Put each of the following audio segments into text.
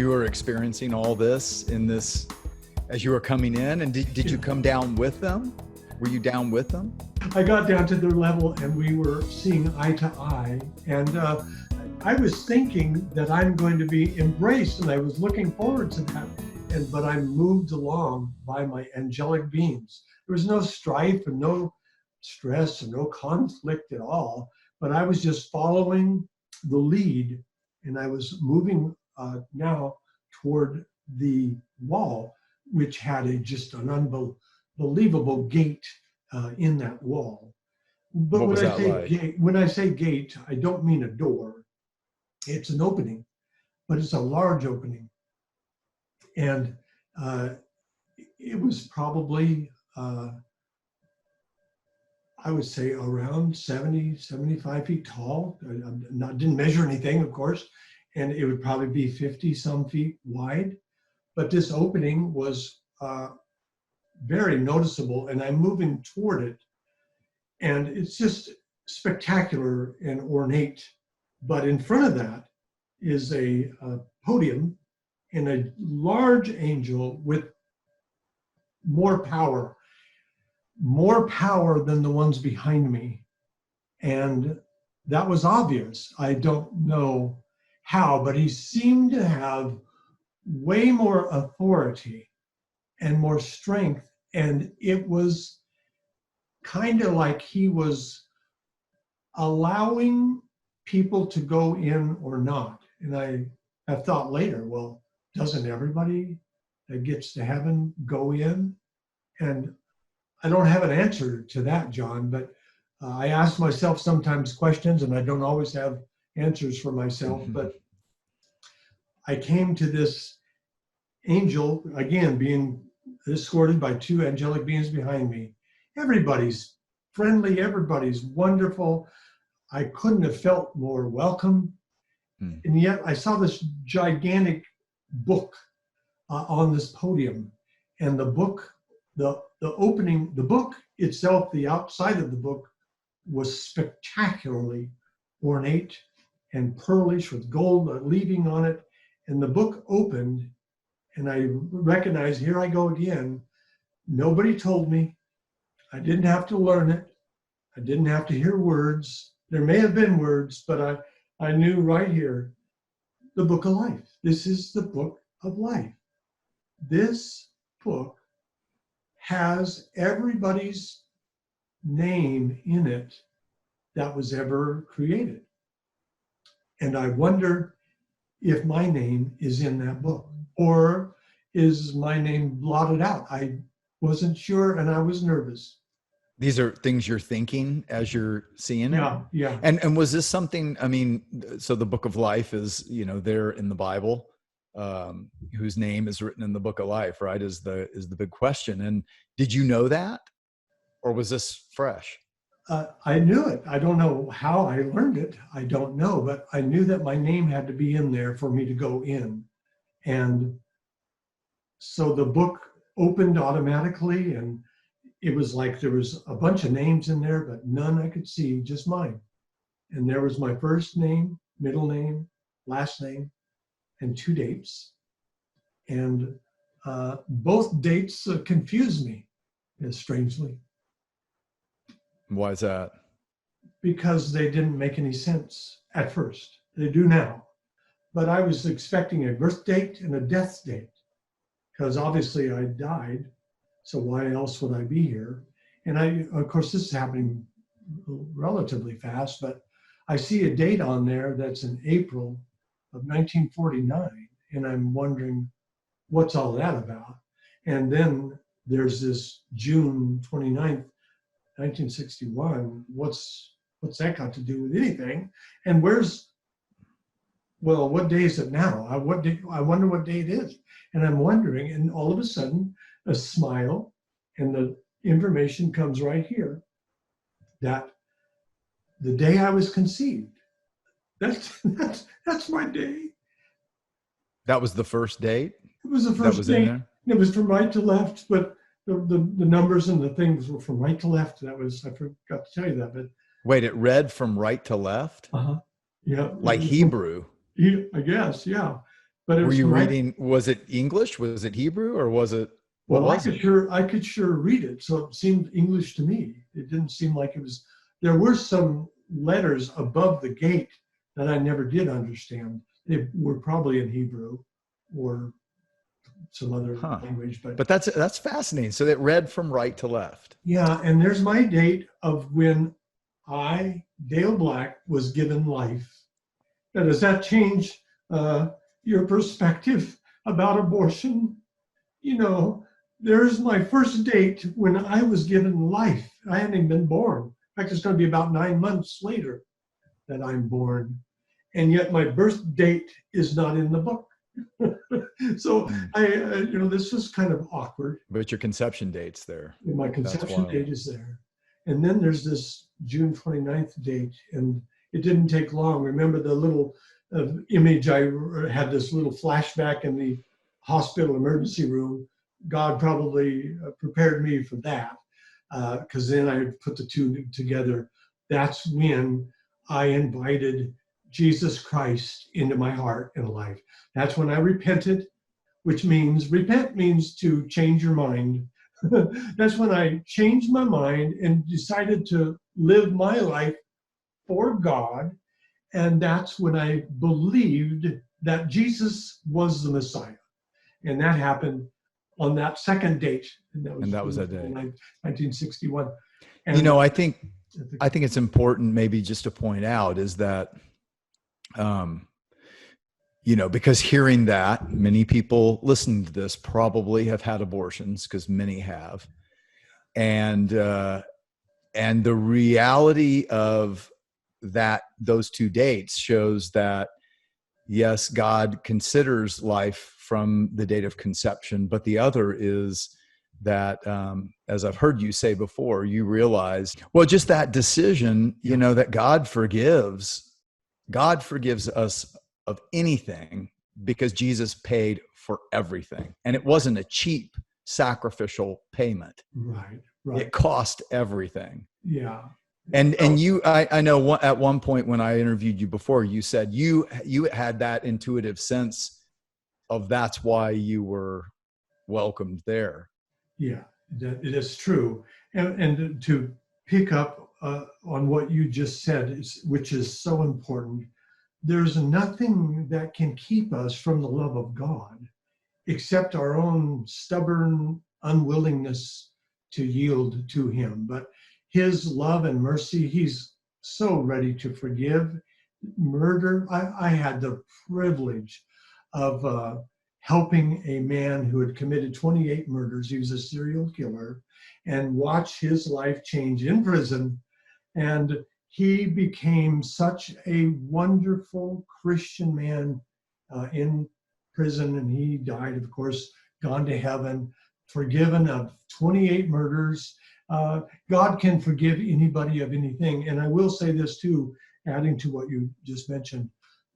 you were experiencing all this as you were coming in, and did you come down with them? Were you down with them? I got down to their level and we were seeing eye to eye. And I was thinking that I'm going to be embraced, and I was looking forward to that. But I'm moved along by my angelic beings. There was no strife and no stress and no conflict at all, but I was just following the lead, and I was moving now toward the wall, which had just an unbelievable gate in that wall. But What was when I that say like? gate, when I say gate, I don't mean a door. It's an opening, but it's a large opening. And it was probably, I would say around 70, 75 feet tall. I didn't measure anything, of course, and it would probably be 50 some feet wide. But this opening was very noticeable, and I'm moving toward it. And it's just spectacular and ornate. But in front of that is a podium and a large angel with more power than the ones behind me. And that was obvious. I don't know how, but he seemed to have way more authority and more strength. And it was kind of like he was allowing people to go in or not. And I have thought later, well, doesn't everybody that gets to heaven go in? And I don't have an answer to that, John, but I ask myself sometimes questions, and I don't always have answers for myself. But I came to this angel, again, being escorted by two angelic beings behind me. Everybody's friendly, everybody's wonderful. I couldn't have felt more welcome. And yet I saw this gigantic book on this podium, and the book, the opening, the book itself, the outside of the book was spectacularly ornate and pearlish with gold leaving on it. And the book opened, and I recognized, here I go again. Nobody told me. I didn't have to learn it. I didn't have to hear words. There may have been words, but I knew right here, the book of life. This is the book of life. This book has everybody's name in it that was ever created. And I wonder if my name is in that book, or is my name blotted out? I wasn't sure, and I was nervous. These are things you're thinking as you're seeing it? Yeah. And was this something, I mean, so the book of life is, there in the Bible, whose name is written in the book of life, right? Is the big question. And did you know that, or was this fresh? I knew it. I don't know how I learned it. I don't know, but I knew that my name had to be in there for me to go in. And so the book opened automatically, and it was like there was a bunch of names in there, but none I could see, just mine. And there was my first name, middle name, last name, and 2 dates. And both dates confused me, strangely. Why is that? Because they didn't make any sense at first. They do now. But I was expecting a birth date and a death date, because obviously I died. So why else would I be here? And of course, this is happening relatively fast, but I see a date on there that's in April of 1949. And I'm wondering, what's all that about? And then there's this June 29th, 1961. What's that got to do with anything? And what day is it now? I wonder what day it is. And I'm wondering, and all of a sudden, a smile, and the information comes right here that the day I was conceived, that's my day. That was the first date? It was the first date. It was from right to left, but the numbers and the things were from right to left. I forgot to tell you that. But wait, it read from right to left? Yeah. Like Hebrew? I guess, yeah. But it Were was you from reading, was it English? Was it Hebrew, or was it, what well, was it? I could sure read it, so it seemed English to me. It didn't seem like it was. There were some letters above the gate that I never did understand. They were probably in Hebrew or some other Huh. language, but But that's fascinating. So it read from right to left. yeah. And there's my date of when Dale Black, was given life. Now, does that change your perspective about abortion? You know, there's my first date when I was given life. I hadn't even been born. In fact, it's going to be about 9 months later that I'm born. And yet my birth date is not in the book. So Hmm. this was kind of awkward. But your conception date's there. My That's conception wild. date is there. And then there's this June 29th date. And it didn't take long. Remember the little image, I had this little flashback in the hospital emergency room. God probably prepared me for that, because then I put the two together. That's when I invited Jesus Christ into my heart and life. That's when I repented, which means repent means to change your mind. That's when I changed my mind and decided to live my life for God. And that's when I believed that Jesus was the Messiah. And that happened on that second date. And that was And that was June that day. 29th, 1961. You And know, I think it's important maybe just to point out is that, because hearing that, many people listening to this probably have had abortions, because many have. And the reality of those two dates shows that, yes, God considers life from the date of conception, but the other is that, as I've heard you say before, you realize, well, just that decision, that God forgives us of anything, because Jesus paid for everything. And it wasn't a cheap sacrificial payment. right. It cost everything. Yeah. And I know at one point when I interviewed you before, you said you had that intuitive sense of that's why you were welcomed there. Yeah, that it is true. And to pick up on what you just said, which is so important, there's nothing that can keep us from the love of God except our own stubborn unwillingness to yield to Him. But His love and mercy, He's so ready to forgive. Murder, I had the privilege of helping a man who had committed 28 murders. He was a serial killer, and watch his life change in prison. And he became such a wonderful Christian man in prison, and he died, of course, gone to heaven, forgiven of 28 murders. God can forgive anybody of anything. And I will say this too, adding to what you just mentioned,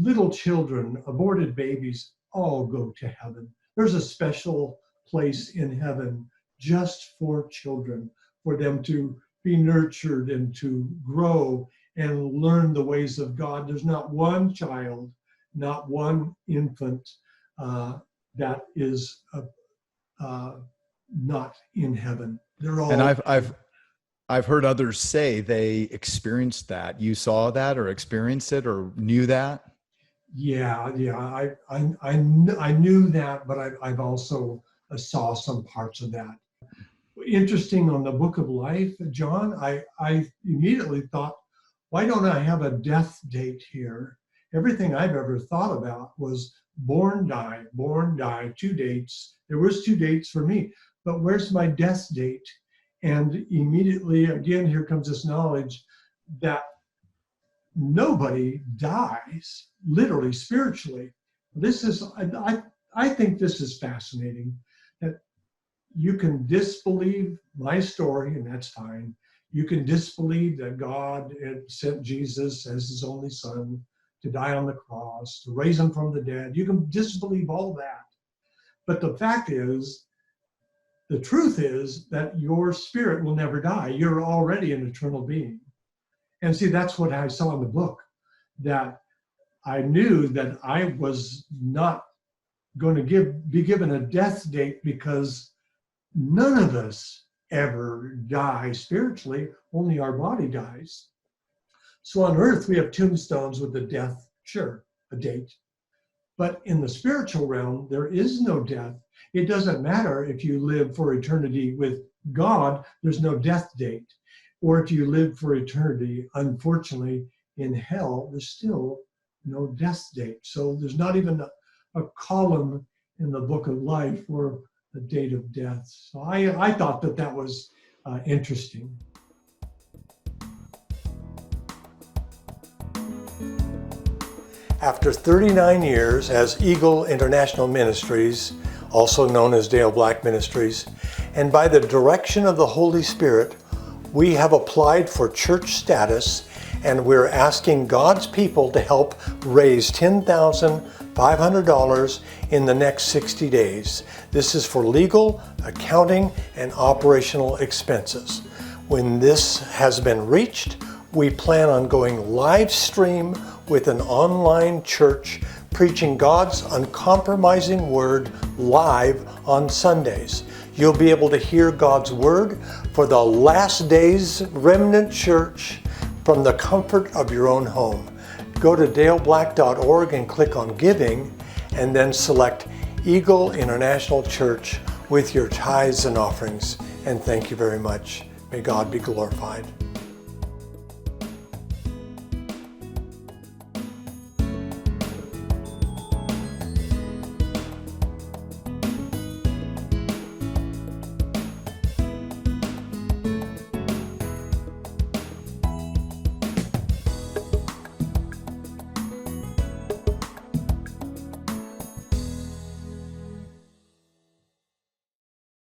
little children, aborted babies, all go to heaven. There's a special place in heaven just for children, for them to be nurtured and to grow and learn the ways of God. There's not one child, not one infant that is not in heaven. They're all. And I've heard others say they experienced that. You saw that or experienced it or knew that? Yeah. I knew that, but I've also saw some parts of that. Interesting on the Book of Life, John, I immediately thought, why don't I have a death date here? Everything I've ever thought about was born, die, 2 dates. There was 2 dates for me, but where's my death date? And immediately, again, here comes this knowledge that nobody dies, literally, spiritually. This is, I think this is fascinating, that you can disbelieve my story, and that's fine. You can disbelieve that God had sent Jesus as his only son to die on the cross, to raise him from the dead. You can disbelieve all that. But the fact is, the truth is that your spirit will never die. You're already an eternal being. And see, that's what I saw in the book, that I knew that I was not going to be given a death date because none of us ever die spiritually, only our body dies. So on earth, we have tombstones with a death, sure, a date. But in the spiritual realm, there is no death. It doesn't matter if you live for eternity with God, there's no death date. Or if you live for eternity, unfortunately, in hell, there's still no death date. So there's not even a column in the book of life for the date of death. So I thought that was interesting. After 39 years as Eagle International Ministries, also known as Dale Black Ministries, and by the direction of the Holy Spirit, we have applied for church status, and we're asking God's people to help raise $10,500 in the next 60 days. This is for legal, accounting, and operational expenses. When this has been reached, we plan on going live stream with an online church preaching God's uncompromising word live on Sundays. You'll be able to hear God's word for the last days remnant church from the comfort of your own home. Go to daleblack.org and click on Giving, and then select Eagle International Church with your tithes and offerings. And thank you very much. May God be glorified.